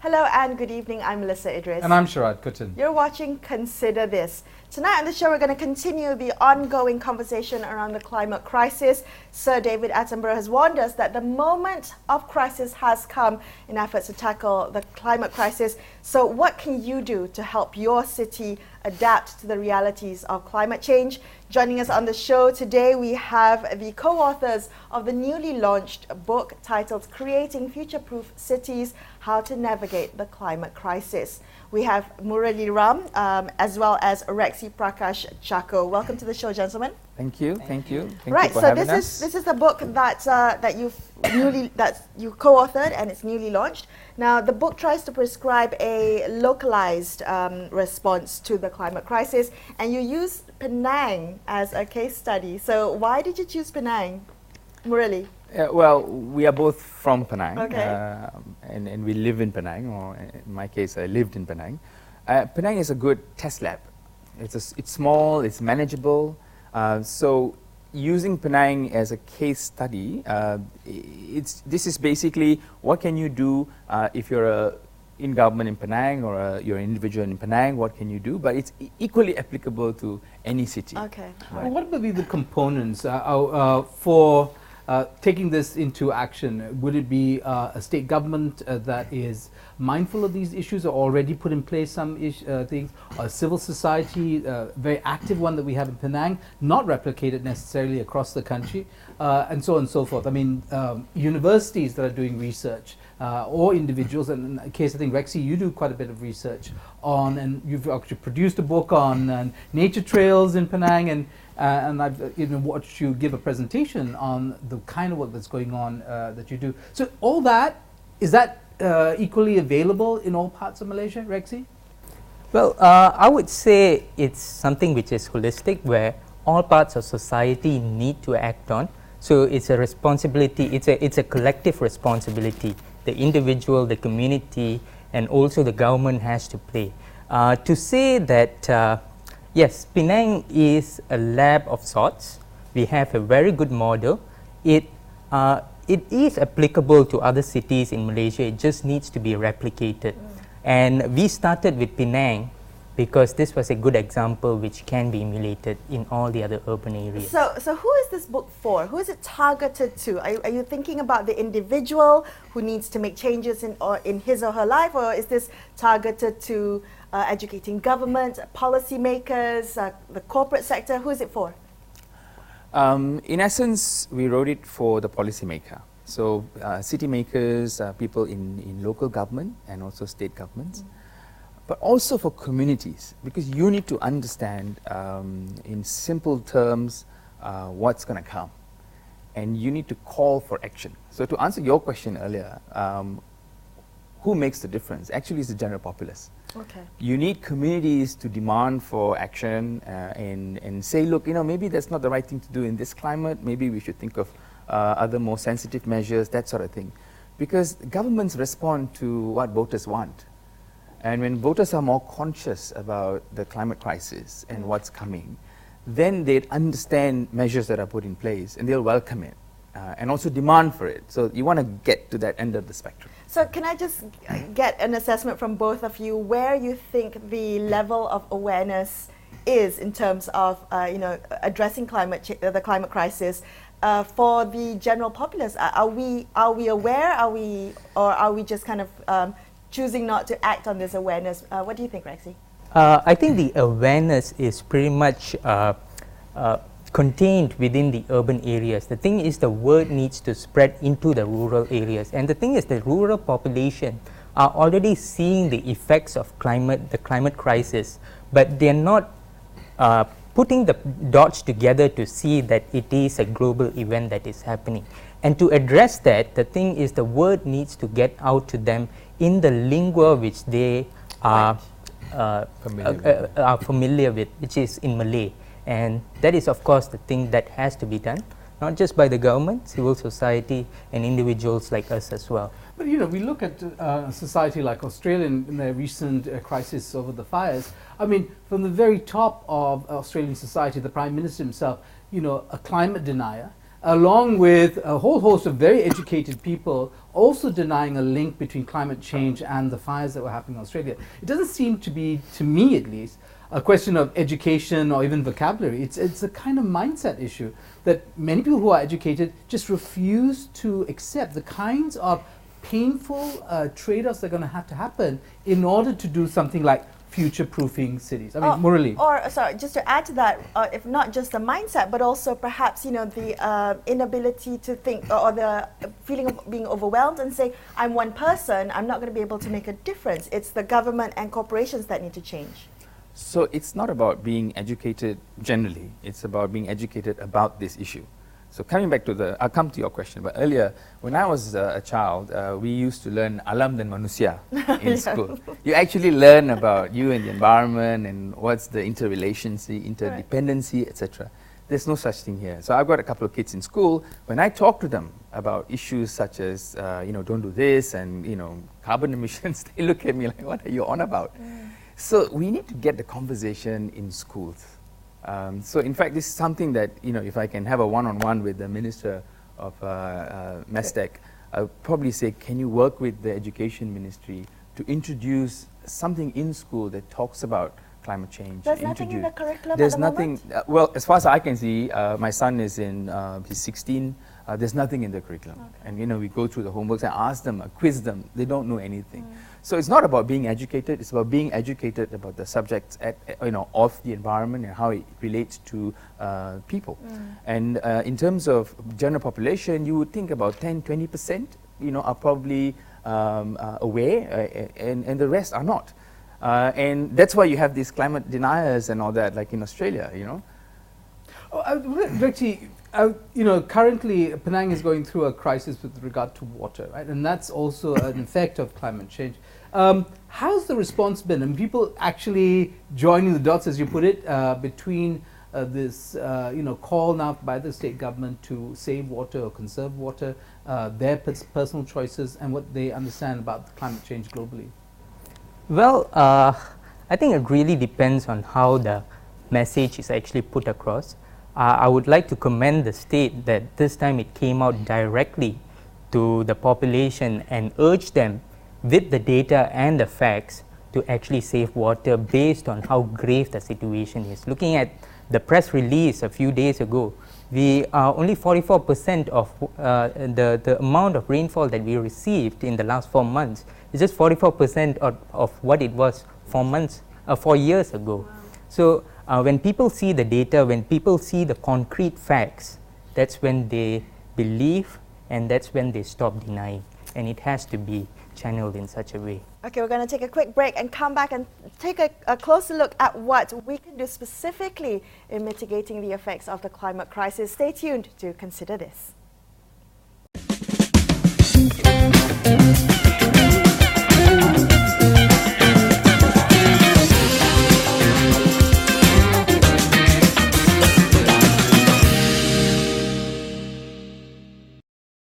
Hello and good evening, I'm Melisa Idris. And I'm Sharaad, Kuttan. You're watching Consider This. Tonight on the show we're going to continue the ongoing conversation around the climate crisis. Sir David Attenborough has warned us that the moment of crisis has come in efforts to tackle the climate crisis. So what can you do to help your city adapt to the realities of climate change? Joining us on the show today, we have the co-authors of the newly launched book titled Creating Future-Proof Cities, How to Navigate the Climate Crisis. We have Murali as well as Rexy, Prakash, Chacko. Welcome to the show, gentlemen. Thank you. Thank you Right, for so having this is the book that you co-authored and it's newly launched. Now, the book tries to prescribe a localized response to the climate crisis, and you use Penang as a case study. So, why did you choose Penang, Murali? Well, we are both from Penang, Okay. and we live in Penang, or in my case, I lived in Penang. Penang is a good test lab. It's small, it's manageable. So using Penang as a case study, this is basically what can you do if you're in government in Penang or you're an individual in Penang, what can you do? But it's equally applicable to any city. Okay. Well, what would be the components for taking this into action? Would it be a state government that is mindful of these issues or already put in place some things? A civil society, very active one that we have in Penang, not replicated necessarily across the country, and so on and so forth. I mean, universities that are doing research or individuals, and in the case I think Rexy, you do quite a bit of research on, and you've actually produced a book on nature trails in Penang, and I've even watched you give a presentation on the kind of work that's going on that you do. So all that, is that equally available in all parts of Malaysia, Rexy? Well, I would say it's something which is holistic, where all parts of society need to act on. So it's a responsibility, it's a collective responsibility. The individual, the community, and also the government has to play. To say that yes, Penang is a lab of sorts. We have a very good model. It is applicable to other cities in Malaysia. It just needs to be replicated. And we started with Penang because this was a good example which can be emulated in all the other urban areas. So who is this book for? Who is it targeted to? Are you thinking about the individual who needs to make changes in his or her life, or is this targeted to educating government, policymakers, the corporate sector? Who is it for? In essence, we wrote it for the policymaker. So city makers, people in local government and also state governments, but also for communities, because you need to understand in simple terms what's going to come, and you need to call for action. So to answer your question earlier, who makes the difference? Actually, it's the general populace. Okay. You need communities to demand for action and say, look, maybe that's not the right thing to do in this climate. Maybe we should think of other more sensitive measures, that sort of thing. Because governments respond to what voters want. And when voters are more conscious about the climate crisis and what's coming, then they understand measures that are put in place and they'll welcome it and also demand for it. So you want to get to that end of the spectrum. So can I just get an assessment from both of you where you think the level of awareness is in terms of addressing the climate crisis for the general populace? Are we aware? Are we just kind of choosing not to act on this awareness? What do you think, Rexy? I think the awareness is pretty much contained within the urban areas. The thing is, the word needs to spread into the rural areas, and the thing is, the rural population are already seeing the effects of the climate crisis, but they're not putting the dots together to see that it is a global event that is happening. And to address that, the thing is, the word needs to get out to them in the lingua which they are familiar with, which is in Malay. And that is, of course, the thing that has to be done, not just by the government, civil society, and individuals like us as well. But we look at a society like Australia in their recent crisis over the fires. I mean, from the very top of Australian society, the Prime Minister himself, a climate denier, along with a whole host of very educated people also denying a link between climate change and the fires that were happening in Australia. It doesn't seem to be, to me at least, a question of education or even vocabulary. It's a kind of mindset issue that many people who are educated just refuse to accept the kinds of painful trade-offs that are going to have to happen in order to do something like future-proofing cities. I mean, Murali. Or, sorry, just to add to that, if not just the mindset, but also perhaps, you know, the inability to think, or the feeling of being overwhelmed and saying, I'm one person, I'm not going to be able to make a difference. It's the government and corporations that need to change. So it's not about being educated generally, it's about being educated about this issue. So coming back to I'll come to your question, but earlier, when I was a child, we used to learn alam dan manusia in school. You actually learn about you and the environment and what's the interrelationship, interdependency, etc. There's no such thing here. So I've got a couple of kids in school. When I talk to them about issues such as, you know, don't do this and, you know, carbon emissions, they look at me like, what are you on about? So we need to get the conversation in schools. So in fact, this is something that, you know, if I can have a one-on-one with the Minister of Mestec, I'll probably say, can you work with the Education Ministry to introduce something in school that talks about climate change? There's nothing in the curriculum There's at the nothing, moment? well, as far as I can see, my son is in, he's 16, there's nothing in the curriculum. Okay. And, you know, we go through the homeworks and ask them, quiz them, they don't know anything. So it's not about being educated, it's about being educated about the subjects you know, of the environment and how it relates to people. And in terms of general population, you would think about 10-20%, you know, are probably aware, and the rest are not. And that's why you have these climate deniers and all that, like in Australia, you know. Rexy, you know, currently Penang is going through a crisis with regard to water, right? And that's also an effect of climate change. How's the response been? And people actually joining the dots, as you put it, between this, you know, call now by the state government to save water or conserve water, their personal choices, and what they understand about climate change globally? Well, I think it really depends on how the message is actually put across. I would like to commend the state that this time it came out directly to the population and urged them with the data and the facts to actually save water based on how grave the situation is. Looking at the press release a few days ago, we are only 44% of the amount of rainfall that we received in the last 4 months is just 44% of what it was 4 years ago. Wow. So when people see the data, when people see the concrete facts, that's when they believe and that's when they stop denying. And it has to be channeled in such a way. Okay, we're going to take a quick break and come back and take a closer look at what we can do specifically in mitigating the effects of the climate crisis. Stay tuned to consider this.